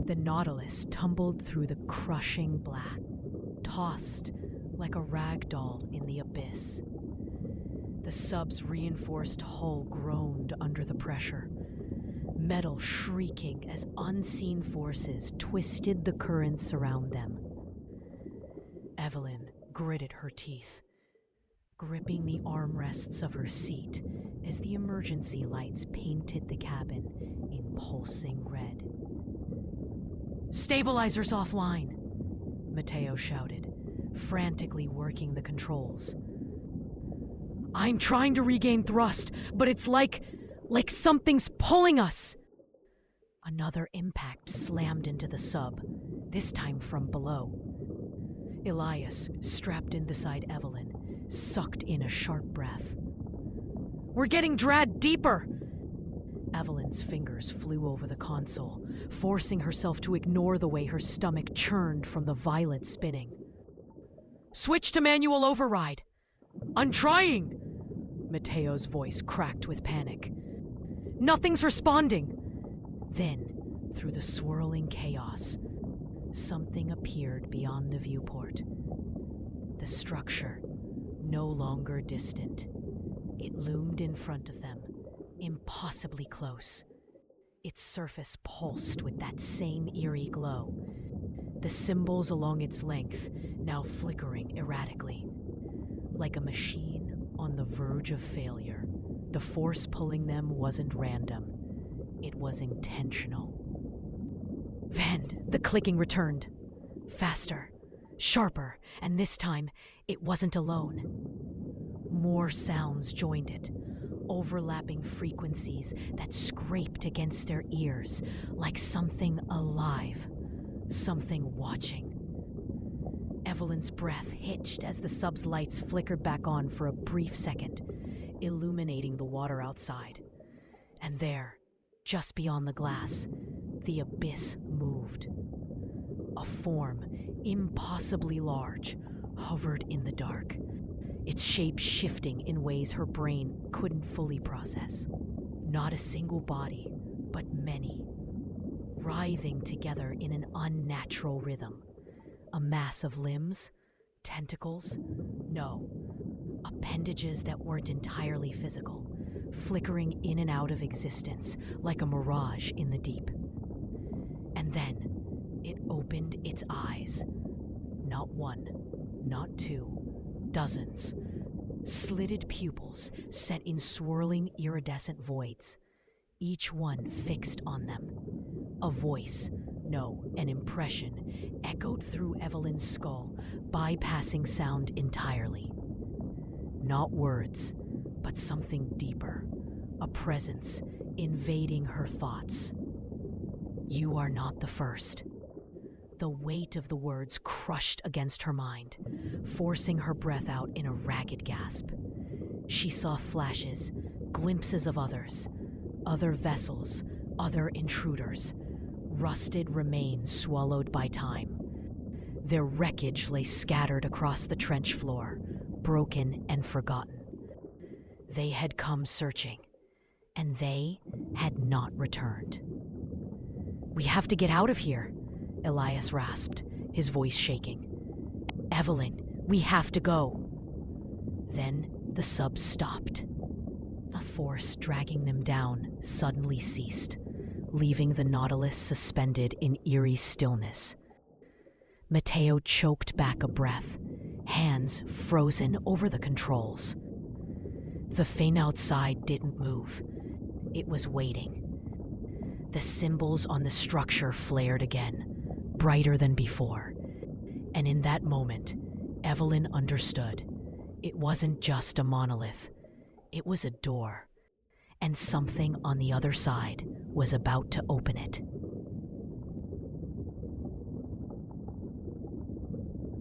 The Nautilus tumbled through the crushing black, tossed like a rag doll in the abyss. The sub's reinforced hull groaned under the pressure, metal shrieking as unseen forces twisted the currents around them. Evelyn gritted her teeth, gripping the armrests of her seat as the emergency lights painted the cabin in pulsing red. "Stabilizers offline," Matteo shouted, frantically working the controls. "I'm trying to regain thrust, but it's like something's pulling us." Another impact slammed into the sub, this time from below. Elias, strapped in beside Evelyn, sucked in a sharp breath. "We're getting dragged deeper!" Evelyn's fingers flew over the console, forcing herself to ignore the way her stomach churned from the violent spinning. "Switch to manual override!" "I'm trying!" Matteo's voice cracked with panic. "Nothing's responding!" Then, through the swirling chaos, something appeared beyond the viewport. The structure, no longer distant. It loomed in front of them, impossibly close. Its surface pulsed with that same eerie glow, the symbols along its length now flickering erratically. Like a machine on the verge of failure, the force pulling them wasn't random. It was intentional. Then the clicking returned. Faster, sharper, and this time it wasn't alone. More sounds joined it, overlapping frequencies that scraped against their ears like something alive, something watching. Evelyn's breath hitched as the sub's lights flickered back on for a brief second, illuminating the water outside. And there, just beyond the glass, the abyss moved. A form, impossibly large, hovered in the dark, its shape shifting in ways her brain couldn't fully process. Not a single body, but many, writhing together in an unnatural rhythm. A mass of limbs, tentacles, no, appendages that weren't entirely physical, flickering in and out of existence like a mirage in the deep. And then it opened its eyes. Not one, not two, dozens. Slitted pupils set in swirling iridescent voids, each one fixed on them. A voice, no, an impression, echoed through Evelyn's skull, bypassing sound entirely. Not words, but something deeper, a presence invading her thoughts. "You are not the first." The weight of the words crushed against her mind, forcing her breath out in a ragged gasp. She saw flashes, glimpses of others, other vessels, other intruders, rusted remains swallowed by time. Their wreckage lay scattered across the trench floor, broken and forgotten. They had come searching, and they had not returned. "We have to get out of here," Elias rasped, his voice shaking. "Evelyn, we have to go." Then the sub stopped. The force dragging them down suddenly ceased, leaving the Nautilus suspended in eerie stillness. Matteo choked back a breath, hands frozen over the controls. The thing outside didn't move. It was waiting. The symbols on the structure flared again, brighter than before. And in that moment, Evelyn understood. It wasn't just a monolith. It was a door. And something on the other side was about to open it.